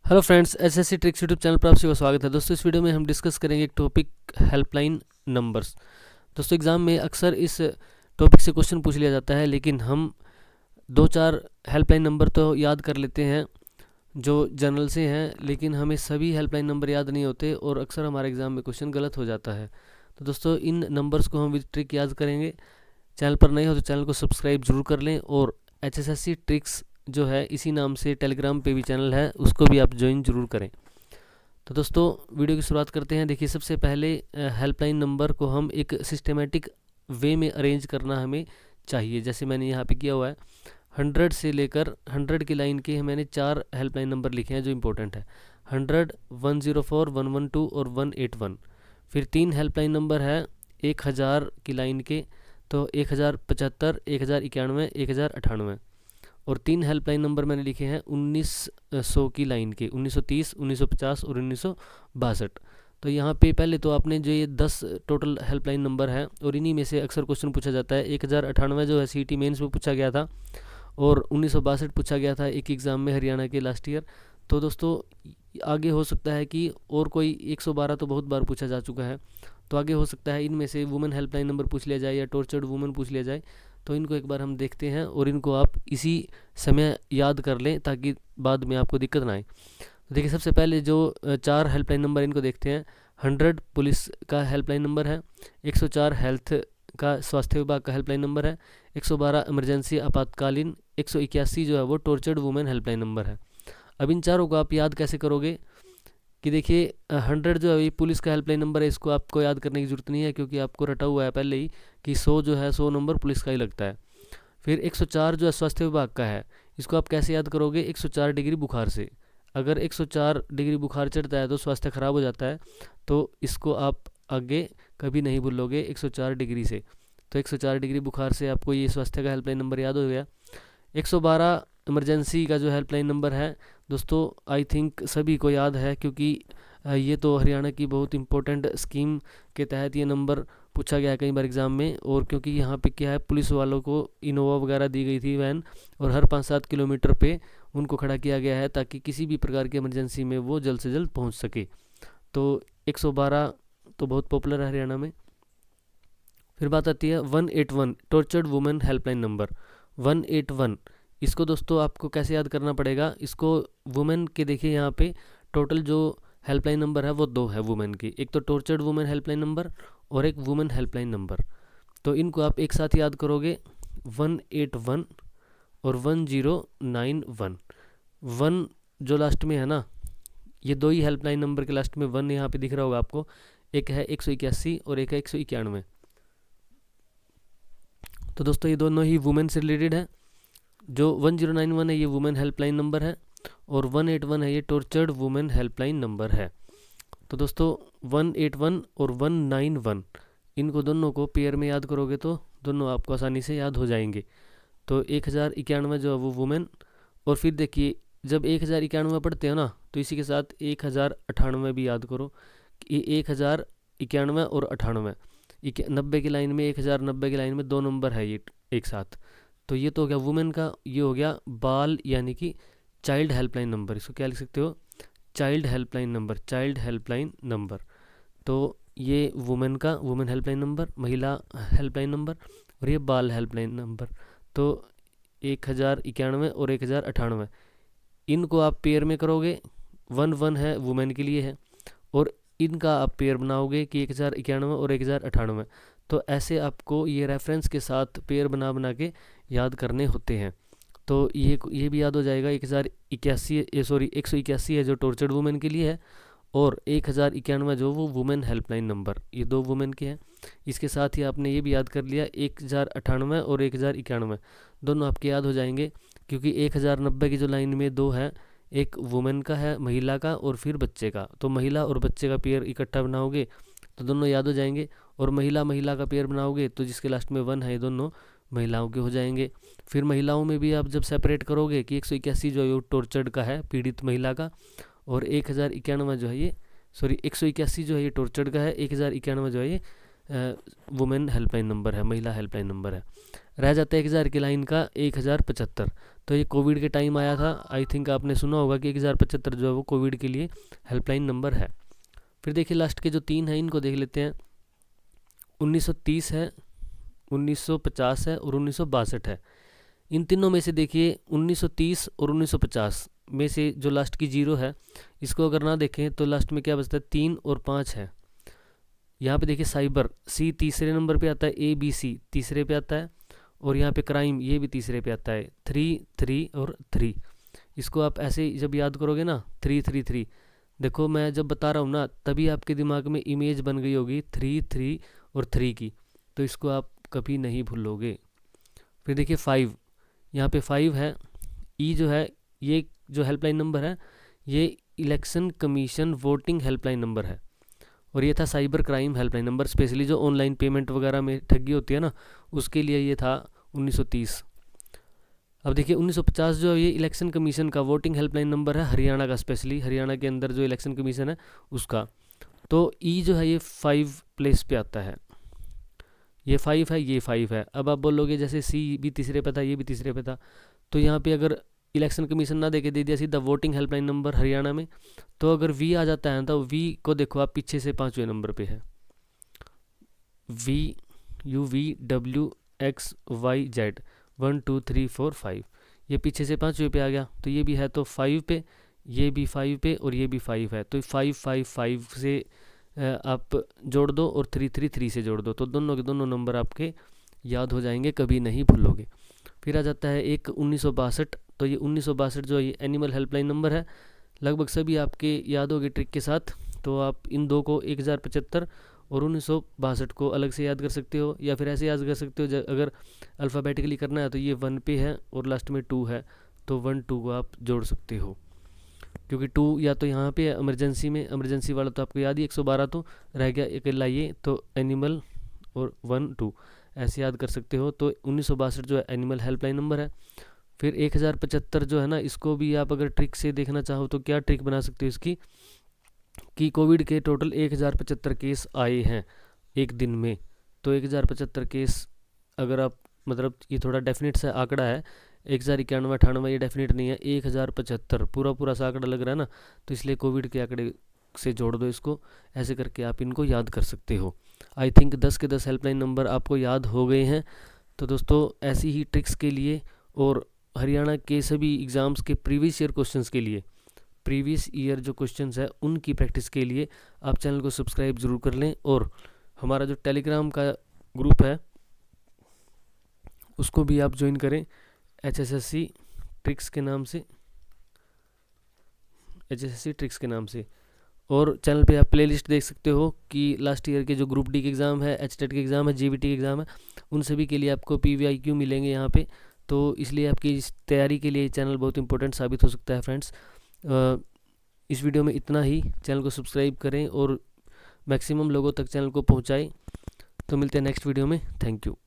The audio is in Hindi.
Hello friends, SSC tricks YouTube channel पर आप सभी का स्वागत है। दोस्तों, इस वीडियो में हम डिस्कस करेंगे एक टॉपिक, हेल्पलाइन नंबर्स। दोस्तों, एग्ज़ाम में अक्सर इस टॉपिक से क्वेश्चन पूछ लिया जाता है, लेकिन हम दो चार हेल्पलाइन नंबर तो याद कर लेते हैं जो जनरल से हैं, लेकिन हमें सभी हेल्पलाइन नंबर याद नहीं होते और अक्सर हमारे एग्ज़ाम में क्वेश्चन गलत हो जाता है। तो दोस्तों, इन नंबर्स को हम विद ट्रिक याद करेंगे। चैनल पर नए हो तो चैनल को सब्सक्राइब जरूर कर लें, और एचएसएससी ट्रिक्स जो है इसी नाम से टेलीग्राम पे भी चैनल है, उसको भी आप ज्वाइन जरूर करें। तो दोस्तों, वीडियो की शुरुआत करते हैं। देखिए, सबसे पहले हेल्पलाइन नंबर को हम एक सिस्टमेटिक वे में अरेंज करना हमें चाहिए, जैसे मैंने यहाँ पे किया हुआ है। 100 से लेकर 100 की लाइन के मैंने 4 हेल्पलाइन नंबर लिखे हैं जो इम्पोर्टेंट है: 100, 104, 112 और 181। फिर 3 हेल्पलाइन नंबर है 1000 की लाइन के, तो 1075, 1091, 1098। और 3 हेल्पलाइन नंबर मैंने लिखे हैं 1900 की लाइन के, 1930, 1950 और 1962। तो यहाँ पे पहले तो आपने जो ये 10 टोटल हेल्पलाइन नंबर हैं, और इन्हीं में से अक्सर क्वेश्चन पूछा जाता है। 1098 जो है सीईटी मेंस में पूछा गया था, और 1962 पूछा गया था एक एग्ज़ाम में हरियाणा के लास्ट ईयर। तो दोस्तों, आगे हो सकता है कि और कोई 112 तो बहुत बार पूछा जा चुका है, तो आगे हो सकता है इनमें से वुमेन हेल्पलाइन नंबर पूछ लिया जाए या टॉर्चर्ड वुमेन पूछ लिया जाए। तो इनको एक बार हम देखते हैं, और इनको आप इसी समय याद कर लें ताकि बाद में आपको दिक्कत ना आए। तो देखिए, सबसे पहले जो 4 हेल्पलाइन नंबर इनको देखते हैं। 100 पुलिस का हेल्पलाइन नंबर है, 104 हेल्थ का स्वास्थ्य विभाग का हेल्पलाइन नंबर है, 112 इमरजेंसी आपातकालीन, 181 जो है वो टॉर्चर्ड वुमेन हेल्पलाइन नंबर है। अब इन चारों को आप याद कैसे करोगे कि देखिए, 100 जो है ये पुलिस का हेल्पलाइन नंबर है, इसको आपको याद करने की ज़रूरत नहीं है क्योंकि आपको रटा हुआ है पहले ही कि 100 जो है 100 नंबर पुलिस का ही लगता है। फिर 104 जो है स्वास्थ्य विभाग का है, इसको आप कैसे याद करोगे? 104 डिग्री बुखार से। अगर 104 डिग्री बुखार चढ़ता है तो स्वास्थ्य खराब हो जाता है, तो इसको आप आगे कभी नहीं भूलोगे 104 डिग्री से। तो 104 डिग्री बुखार से आपको ये स्वास्थ्य का हेल्पलाइन नंबर याद हो गया। 112 इमरजेंसी का जो हेल्पलाइन नंबर है दोस्तों, आई थिंक सभी को याद है क्योंकि ये तो हरियाणा की बहुत इंपॉर्टेंट स्कीम के तहत ये नंबर पूछा गया है कई बार एग्ज़ाम में। और क्योंकि यहाँ पे क्या है, पुलिस वालों को इनोवा वगैरह दी गई थी वैन, और हर 5-7 किलोमीटर पे उनको खड़ा किया गया है ताकि किसी भी प्रकार की इमरजेंसी में वो जल्द से जल्द पहुँच सके। तो 112 तो बहुत पॉपुलर है हरियाणा में। फिर बात आती है 181 टॉर्चर्ड वुमेन हेल्पलाइन नंबर। 181 इसको दोस्तों आपको कैसे याद करना पड़ेगा? इसको वुमेन के देखिए, यहाँ पे टोटल जो हेल्पलाइन नंबर है वो 2 है वुमेन की, एक तो टॉर्चर्ड वुमेन हेल्पलाइन नंबर और एक वुमेन हेल्पलाइन नंबर। तो इनको आप एक साथ याद करोगे, 181 और 1091। 1 जो लास्ट में है ना, ये 2 ही हेल्पलाइन नंबर के लास्ट में 1 यहाँ पे दिख रहा होगा आपको। एक है 181 और एक है 191। तो दोस्तों, ये दोनों ही वुमेन से रिलेटेड है। जो 1091 है ये वुमेन हेल्पलाइन नंबर है, और 181 है ये टॉर्चर्ड वुमेन हेल्पलाइन नंबर है। तो दोस्तों, 181 और 191 इनको दोनों को पेयर में याद करोगे तो दोनों आपको आसानी से याद हो जाएंगे। तो 1091 जो है वो वुमेन, और फिर देखिए जब 1091 पढ़ते हो ना, तो इसी के साथ 1098 भी याद करो कि 1091 और 98, 90 की लाइन में, 1090 की लाइन में 2 नंबर है ये एक साथ। तो ये तो हो गया वुमेन का। ये हो गया बाल यानी कि चाइल्ड हेल्पलाइन नंबर। इसको क्या लिख सकते हो? Child helpline number, child helpline number. तो ये वुमेन का वुमेन हेल्पलाइन नंबर, महिला हेल्पलाइन नंबर, और ये बाल हेल्पलाइन नंबर। तो 1091 और 1098 इनको आप पेयर में करोगे। 1 है वुमेन के लिए है, और इनका आप पेयर बनाओगे कि 1091 और 1098। तो ऐसे आपको ये रेफरेंस के साथ पेयर बना बना के याद करने होते हैं। तो ये भी याद हो जाएगा। 181 है जो टॉर्चर्ड वुमेन के लिए है, और 1091 जो वो वुमेन हेल्पलाइन नंबर, ये 2 वुमेन के हैं। इसके साथ ही आपने ये भी याद कर लिया 1098 और 1091 दोनों आपके याद हो जाएंगे, क्योंकि 1090 की जो लाइन में 2 है, एक वुमेन का है, महिला का, और फिर बच्चे का। तो महिला और बच्चे का पेयर इकट्ठा बनाओगे तो दोनों याद हो जाएंगे। और महिला महिला का पेयर बनाओगे तो जिसके लास्ट में 1 है, ये दोनों महिलाओं के हो जाएंगे। फिर महिलाओं में भी आप जब सेपरेट करोगे कि 181 जो है वो टॉर्चर्ड का है, पीड़ित महिला का, और 1091 जो है ये, सॉरी 181 जो है ये टॉर्चर्ड का है, 1091 जो है ये वुमेन हेल्पलाइन नंबर है, महिला हेल्पलाइन नंबर है। रह जाता है 1000 की लाइन का 1075। तो ये कोविड के टाइम आया था, आई थिंक आपने सुना होगा कि 1075 जो है वो कोविड के लिए हेल्पलाइन नंबर है। फिर देखिए लास्ट के जो 3 हैं इनको देख लेते हैं। 1930 है, 1950 है और 1962 है। इन तीनों में से देखिए 1930 और 1950 में से जो लास्ट की 0 है, इसको अगर ना देखें तो लास्ट में क्या बचता है, 3 और 5 है। यहाँ पे देखिए साइबर, सी तीसरे नंबर पे आता है, ABC तीसरे पे आता है, और यहाँ पे क्राइम ये भी तीसरे पे आता है, 3 3 और 3। इसको आप ऐसे जब याद करोगे ना 3 3 3, देखो मैं जब बता रहा हूँ ना तभी आपके दिमाग में इमेज बन गई होगी 3 3 और 3 की, तो इसको आप कभी नहीं भूलोगे। फिर देखिए 5, यहाँ पे 5 है। ई जो है ये जो हेल्पलाइन नंबर है ये election commission voting helpline number है, और ये था cyber crime helpline number, specially जो ऑनलाइन पेमेंट वगैरह में ठगी होती है ना उसके लिए ये था 1930। अब देखिए 1950 जो है ये इलेक्शन कमीशन का वोटिंग हेल्पलाइन नंबर है, हरियाणा का, स्पेशली हरियाणा के अंदर जो इलेक्शन कमीशन है उसका। तो ई जो है ये 5 प्लेस पे आता है, ये 5 है, ये 5 है। अब आप बोलोगे जैसे सी भी तीसरे पे था, ये भी तीसरे पे था, तो यहाँ पे अगर इलेक्शन कमीशन ना देके दे दिया सीधा वोटिंग हेल्पलाइन नंबर हरियाणा में, तो अगर वी आ जाता है तो वी को देखो आप पीछे से 5वें नंबर पे है, VUVWXYZ 1 2 3 4 5, ये पीछे से 5वें पे आ गया, तो ये भी है तो 5 पे, ये भी 5 पे और ये भी 5 है, तो 5 5 5 से आप जोड़ दो और 3 3 3 से जोड़ दो, तो दोनों के दोनों नंबर आपके याद हो जाएंगे, कभी नहीं भूलोगे। फिर आ जाता है एक 1962, तो ये 1962 जो ये एनिमल हेल्पलाइन नंबर है, लगभग सभी आपके याद होगी ट्रिक के साथ। तो आप इन दो को 1075 और 1962 को अलग से याद कर सकते हो, या फिर ऐसे याद कर सकते हो अगर अल्फ़ाबेटिकली करना है तो ये 1 पे है और लास्ट में 2 है, तो 1 2 को आप जोड़ सकते हो, क्योंकि 2 या तो यहाँ पे इमरजेंसी में, इमरजेंसी वाला तो आपको याद ही 112 तो रह गया अकेला ये, तो एनिमल और 1 2 ऐसे याद कर सकते हो। तो 1962 जो है एनिमल हेल्पलाइन नंबर है। फिर 1075 जो है ना, इसको भी आप अगर ट्रिक से देखना चाहो तो क्या ट्रिक बना सकते हो इसकी, कि कोविड के टोटल 1075 केस आए हैं एक दिन में, तो 1075 केस अगर आप, मतलब ये थोड़ा डेफिनेट सा आंकड़ा है, 1091 98 ये डेफिनेट नहीं है, 1075 पूरा पूरा सा आंकड़ा लग रहा है ना, तो इसलिए कोविड के आंकड़े से जोड़ दो इसको, ऐसे करके आप इनको याद कर सकते हो। आई थिंक 10 के 10 हेल्पलाइन नंबर आपको याद हो गए हैं। तो दोस्तों ऐसी ही ट्रिक्स के लिए और हरियाणा के सभी एग्ज़ाम्स के प्रीवियस ईयर क्वेश्चंस के लिए, प्रीवियस ईयर जो क्वेश्चंस है उनकी प्रैक्टिस के लिए आप चैनल को सब्सक्राइब ज़रूर कर लें, और हमारा जो टेलीग्राम का ग्रुप है उसको भी आप ज्वाइन करें, HSSC ट्रिक्स के नाम से, HSSC ट्रिक्स के नाम से। और चैनल पे आप प्लेलिस्ट देख सकते हो कि लास्ट ईयर के जो ग्रुप डी के एग्ज़ाम है, HTET के एग्ज़ाम है, GVT के एग्ज़ाम है, उन सभी के लिए आपको PVIQ मिलेंगे यहाँ पे, तो इसलिए आपकी इस तैयारी के लिए ये चैनल बहुत इंपॉर्टेंट साबित हो सकता है फ्रेंड्स। इस वीडियो में इतना ही, चैनल को सब्सक्राइब करें और मैक्सिमम लोगों तक चैनल को पहुँचाएँ। तो मिलते हैं नेक्स्ट वीडियो में, थैंक यू।